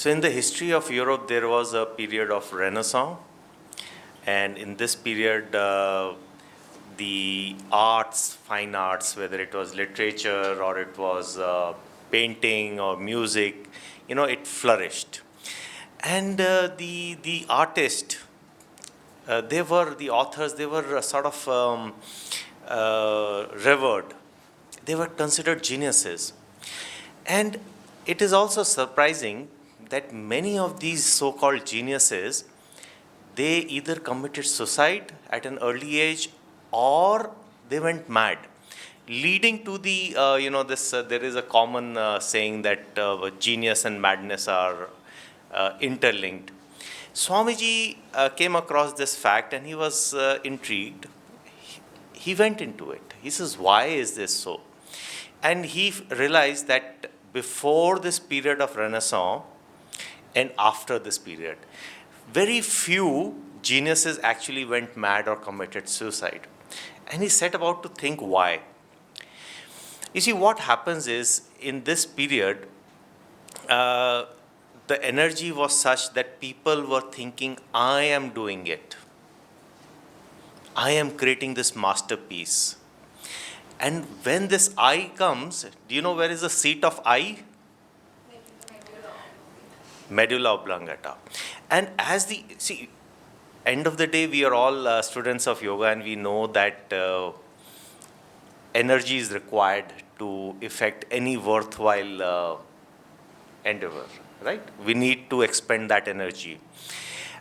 So in the history of Europe, there was a period of Renaissance, and in this period, the arts, fine arts, whether it was literature or it was painting or music, it flourished. And the artists, they were the authors. They were sort of revered. They were considered geniuses. And it is also surprising that many of these so-called geniuses, they either committed suicide at an early age or they went mad, leading to the, there is a common saying that genius and madness are interlinked. Swamiji came across this fact and he was intrigued. He went into it. He says, why is this so? And he realized that before this period of Renaissance and after this period, very few geniuses actually went mad or committed suicide. And he set about to think why. You see, what happens is, in this period, the energy was such that people were thinking, I am doing it. I am creating this masterpiece. And when this I comes, do you know where is the seat of I? Medulla oblongata. And as end of the day, we are all students of yoga, and we know that energy is required to effect any worthwhile endeavor, right? We need to expend that energy.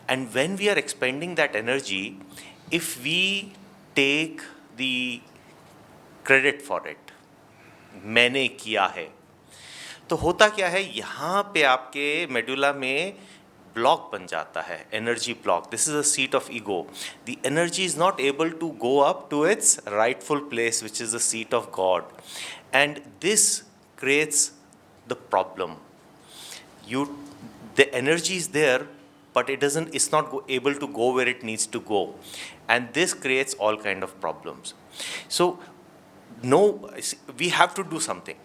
And when we are expending that energy, if we take the credit for it, मैंने किया है, तो होता क्या है, यहाँ पे आपके मेडुला में ब्लॉक बन जाता है, energy block. This is a seat of ego. The energy is not able to go up to its rightful place, which is the seat of God, and this creates the problem. The energy is there, but it's not able to go where it needs to go, and this creates all kind of problems. So we have to do something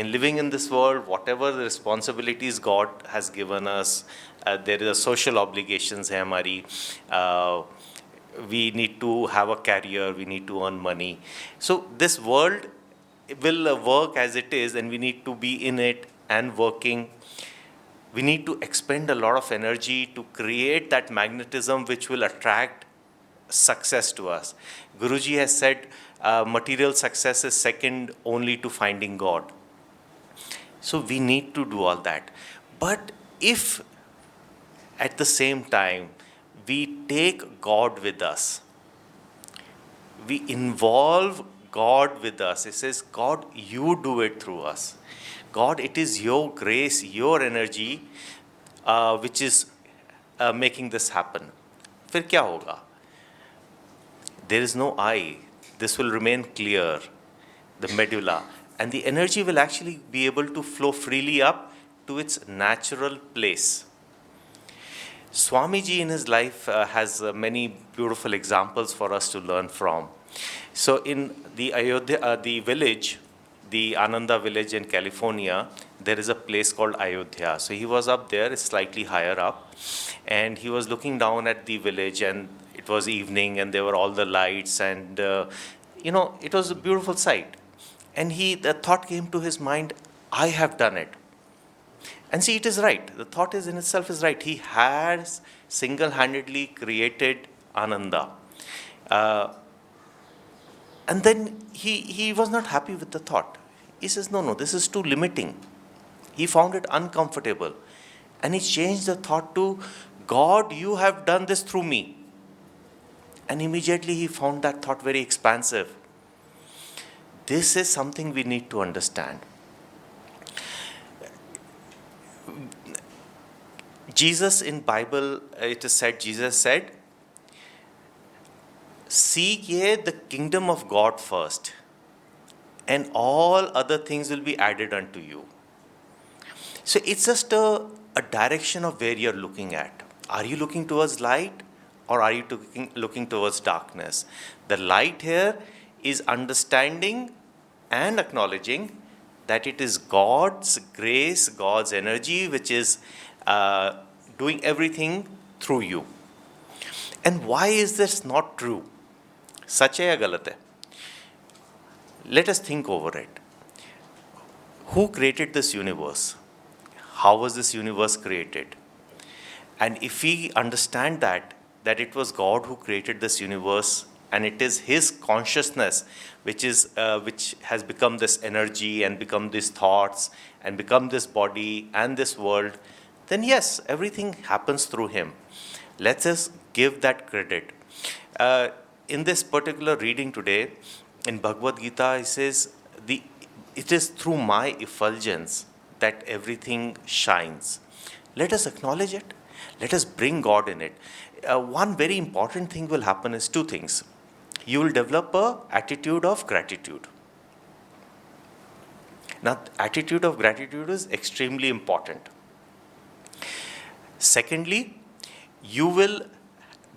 in living in this world. Whatever the responsibilities God has given us, there is a social obligations hai hamari. We need to have a career, we need to earn money. So this world will work as it is, and we need to be in it and working. We need to expend a lot of energy to create that magnetism which will attract success to us. Guruji has said material success is second only to finding God. So we need to do all that. But if at the same time we take God with us, we involve God with us, it says, God, you do it through us. God, it is your grace, your energy which is making this happen. फिर क्या होगा? There is no I. This will remain clear, the medulla, and the energy will actually be able to flow freely up to its natural place. Swamiji in his life has many beautiful examples for us to learn from. So in the Ayodhya, the village, the Ananda village in California, there is a place called Ayodhya. So he was up there, slightly higher up, and he was looking down at the village, and it was evening, and there were all the lights, and it was a beautiful sight. And the thought came to his mind, I have done it. And see, it is right. The thought is in itself is right. He has single-handedly created Ananda. And then he was not happy with the thought. He says, no, this is too limiting. He found it uncomfortable. And he changed the thought to, God, you have done this through me. And immediately he found that thought very expansive. This is something we need to understand. Jesus in Bible, it is said, Jesus said, seek ye the kingdom of God first, and all other things will be added unto you. So it's just a direction of where you're looking at. Are you looking towards light, or are you looking towards darkness? The light here is understanding and acknowledging that it is God's grace, God's energy, which is doing everything through you. And why is this not true? सच है या गलत है? Let us think over it. Who created this universe? How was this universe created? And if we understand that it was God who created this universe, and it is His consciousness which has become this energy and become these thoughts and become this body and this world, then yes, everything happens through Him. Let us give that credit. In this particular reading today, in Bhagavad Gita, he says, it is through my effulgence that everything shines. Let us acknowledge it. Let us bring God in it. One very important thing will happen is two things. You will develop an attitude of gratitude. Now, attitude of gratitude is extremely important. Secondly, you will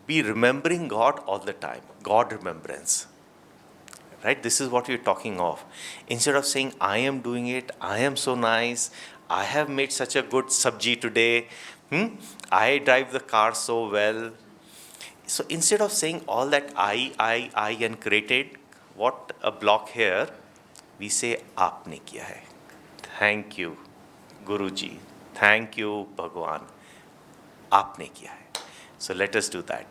be remembering God all the time. God remembrance. Right? This is what we're talking of. Instead of saying, I am doing it, I am so nice, I have made such a good sabji today, I drive the car so well. So instead of saying all that I and created, what a block here, we say, Aapne kiya hai. Thank you, Guruji. Thank you, Bhagwan. Aapne kiya hai. So let us do that.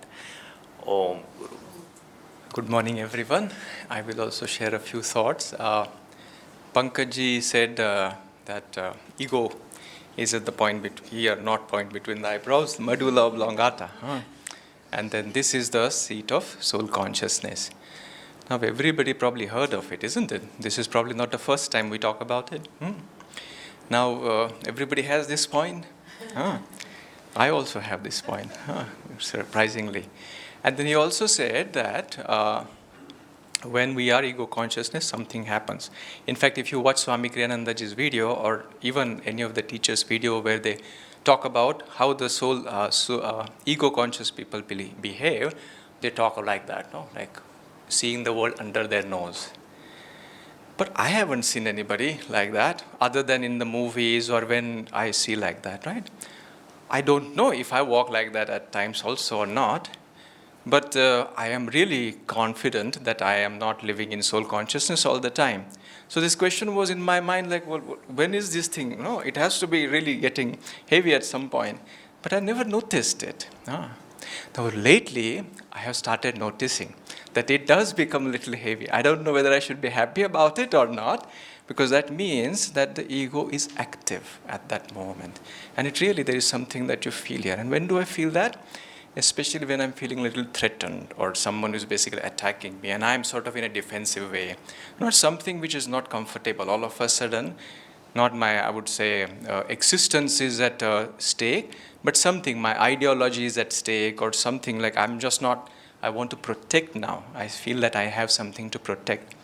Om Guru. Good morning, everyone. I will also share a few thoughts. Pankaj ji said that ego is at the point between the eyebrows, medulla oblongata. And then this is the seat of soul consciousness. Now, everybody probably heard of it, isn't it? This is probably not the first time we talk about it. Now, everybody has this point. I also have this point, surprisingly. And then he also said that when we are ego consciousness, something happens. In fact, if you watch Swami Kriyanandaji's video, or even any of the teachers' video where they talk about how the soul, ego conscious people behave, they talk like that, no? Like seeing the world under their nose. But I haven't seen anybody like that, other than in the movies or when I see like that, right? I don't know if I walk like that at times also or not. But I am really confident that I am not living in soul consciousness all the time. So this question was in my mind, like, well, when is this thing? No, it has to be really getting heavy at some point. But I never noticed it. Now, lately, I have started noticing that it does become a little heavy. I don't know whether I should be happy about it or not, because that means that the ego is active at that moment. And it really, there is something that you feel here. And when do I feel that? Especially when I'm feeling a little threatened, or someone is basically attacking me and I'm sort of in a defensive way. Not something which is not comfortable. All of a sudden, not my, I would say, existence is at stake, but something, my ideology is at stake, or something like I'm just not, I want to protect now. I feel that I have something to protect.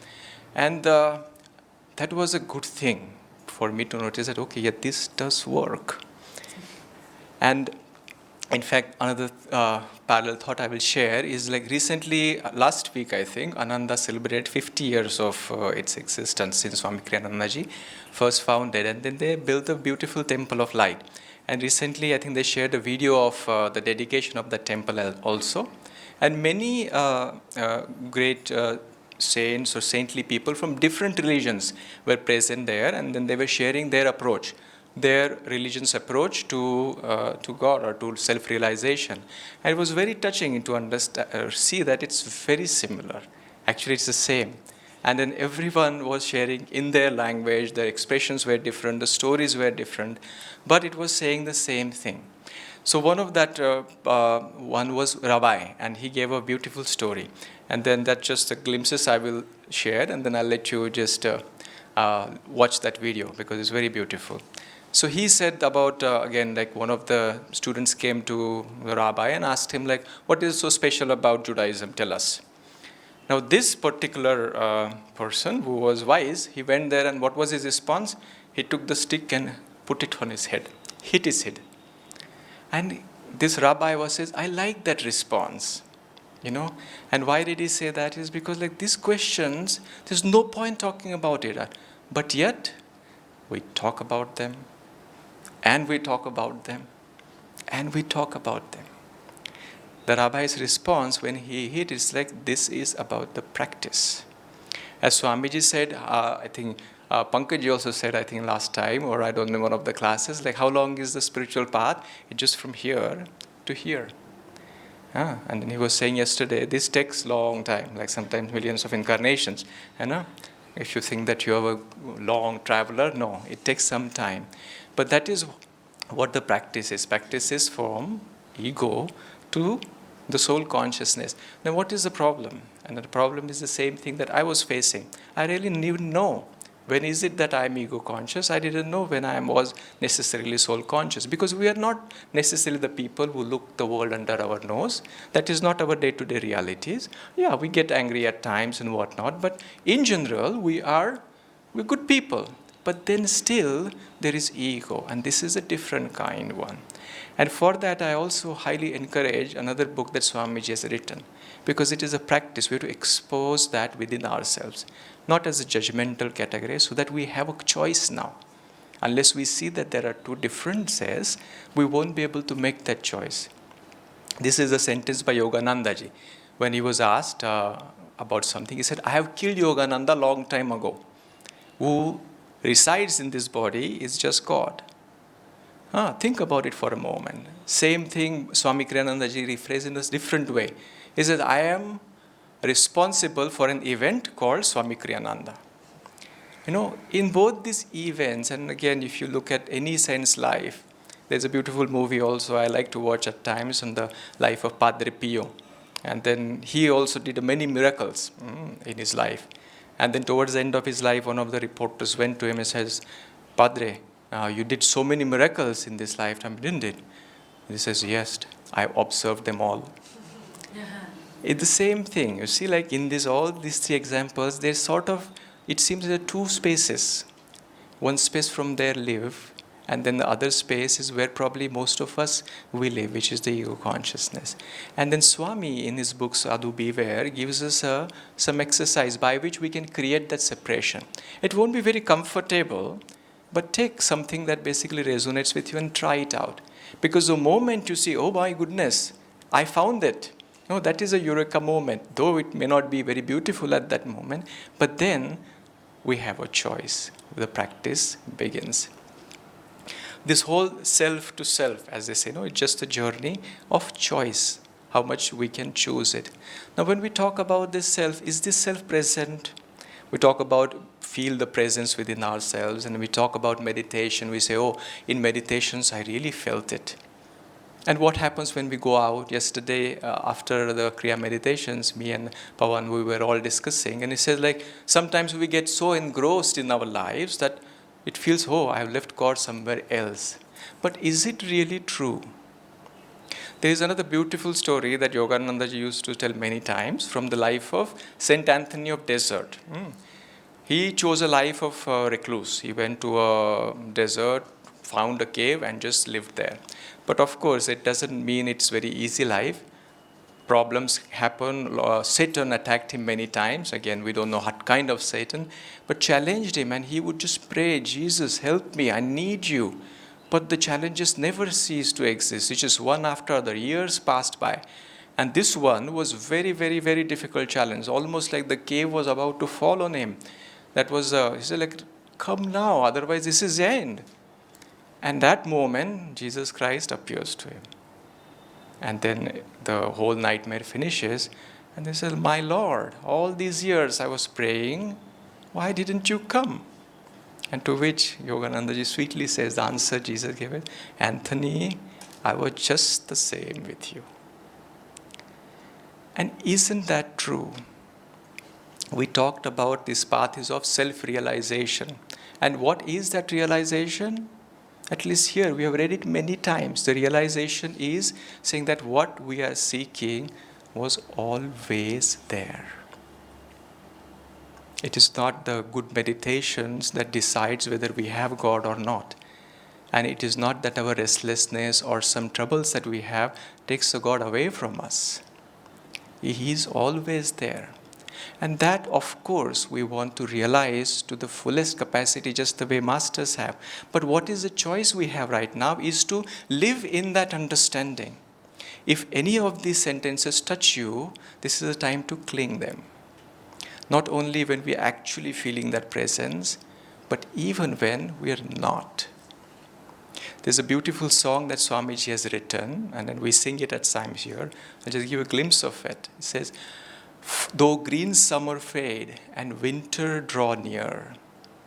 And that was a good thing for me to notice that, okay, yeah, this does work. And in fact, another parallel thought I will share is like recently, last week I think, Ananda celebrated 50 years of its existence since Swami Kriyanandaji first founded, and then they built a beautiful temple of light. And recently I think they shared a video of the dedication of the temple also. And many great saints or saintly people from different religions were present there, and then they were sharing their approach, their religion's approach to God or to self-realization. And it was very touching to understand, see that it's very similar. Actually, it's the same. And then everyone was sharing in their language, their expressions were different, the stories were different, but it was saying the same thing. So one of that, one was Rabbi, and he gave a beautiful story. And then that's just the glimpses I will share, and then I'll let you just watch that video because it's very beautiful. So he said about, again, like one of the students came to the rabbi and asked him, like, what is so special about Judaism? Tell us. Now, this particular person who was wise, he went there, and what was his response? He took the stick and put it on his head, hit his head. And this rabbi says, I like that response, you know. And why did he say that? Is because like these questions, there's no point talking about it. But yet, we talk about them, and we talk about them, and we talk about them. The rabbi's response when he hit is like, this is about the practice. As Swamiji said, I think Pankaj also said, I think last time, or I don't know, one of the classes, like how long is the spiritual path? It's just from here to here. And then he was saying yesterday, this takes long time, like sometimes millions of incarnations. If you think that you are a long traveler, no, it takes some time. But that is what the practice is. Practice is from ego to the soul consciousness. Now, what is the problem? And the problem is the same thing that I was facing. I really didn't know. When is it that I am ego conscious? I didn't know when I was necessarily soul conscious, because we are not necessarily the people who look the world under our nose. That is not our day-to-day realities. Yeah, we get angry at times and whatnot, but in general, we're good people. But then still, there is ego, and this is a different kind one. And for that, I also highly encourage another book that Swamiji has written, because it is a practice. We have to expose that within ourselves, not as a judgmental category, so that we have a choice now. Unless we see that there are two differences, we won't be able to make that choice. This is a sentence by Yogananda ji. When he was asked about something, he said, I have killed Yogananda long time ago. Who resides in this body is just God. Think about it for a moment. Same thing Swami Kriyananda ji rephrased in a different way. He says, I am responsible for an event called Swami Kriyananda. In both these events, and again, if you look at any saint's life, there's a beautiful movie also I like to watch at times on the life of Padre Pio. And then he also did many miracles in his life. And then towards the end of his life, one of the reporters went to him and says, Padre, you did so many miracles in this lifetime, didn't it? He says, yes, I observed them all. It's the same thing. You see, like in all these three examples, there's sort of, it seems there are two spaces. One space from there live, and then the other space is where probably most of us we live, which is the ego consciousness. And then Swami, in his book Sadhu Beware, gives us some exercise by which we can create that separation. It won't be very comfortable, but take something that basically resonates with you and try it out. Because the moment you see, oh my goodness, I found it. No, that is a eureka moment, though it may not be very beautiful at that moment, but then we have a choice. The practice begins. This whole self to self, as they say, it's just a journey of choice, how much we can choose it. Now, when we talk about this self, is this self present? We talk about feel the presence within ourselves, and we talk about meditation. We say, oh, in meditations, I really felt it. And what happens when we go out? Yesterday, after the Kriya meditations, me and Pawan, we were all discussing, and he says, like, sometimes we get so engrossed in our lives that it feels, oh, I have left God somewhere else. But is it really true? There is another beautiful story that Yogananda ji used to tell many times from the life of Saint Anthony of Desert. He chose a life of recluse. He went to a desert, found a cave, and just lived there. But of course, it doesn't mean it's very easy life. Problems happen. Satan attacked him many times. Again, we don't know what kind of Satan, but challenged him, and he would just pray, Jesus, help me, I need you. But the challenges never ceased to exist. It's just one after other. Years passed by. And this one was very, very, very difficult challenge. Almost like the cave was about to fall on him. That was, he said, like, come now, otherwise this is the end. And that moment, Jesus Christ appears to him. And then the whole nightmare finishes. And they said, my Lord, all these years I was praying, why didn't you come? And to which Yogananda ji sweetly says, the answer Jesus gave it, Anthony, I was just the same with you. And isn't that true? We talked about this path is of self-realization. And what is that realization? At least here, we have read it many times. The realization is saying that what we are seeking was always there. It is not the good meditations that decides whether we have God or not. And it is not that our restlessness or some troubles that we have takes the God away from us. He is always there. And that, of course, we want to realize to the fullest capacity, just the way masters have. But what is the choice we have right now is to live in that understanding. If any of these sentences touch you, this is the time to cling them. Not only when we are actually feeling that presence, but even when we are not. There's a beautiful song that Swamiji has written, and then we sing it at times here. I'll just give a glimpse of it. It says, though green summer fade and winter draw near,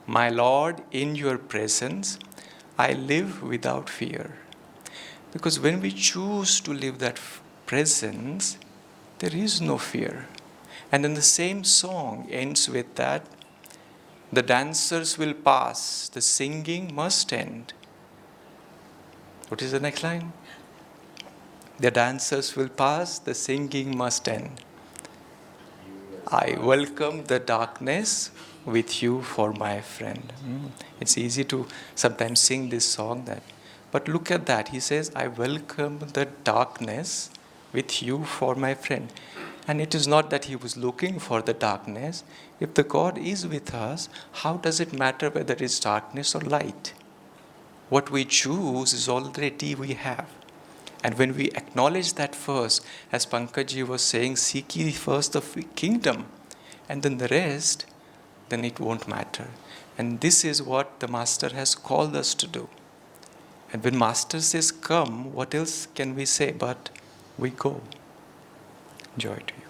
my Lord, in your presence, I live without fear. Because when we choose to live that presence, there is no fear. And then the same song ends with that, the dancers will pass, the singing must end. What is the next line? The dancers will pass, the singing must end. I welcome the darkness with you for my friend. It's easy to sometimes sing this song, but look at that. He says, I welcome the darkness with you for my friend. And it is not that he was looking for the darkness. If the God is with us, how does it matter whether it is darkness or light? What we choose is already we have. And when we acknowledge that first, as Pankaj was saying, seek ye first the kingdom, and then the rest, then it won't matter. And this is what the Master has called us to do. And when Master says come, what else can we say but we go? Joy to you.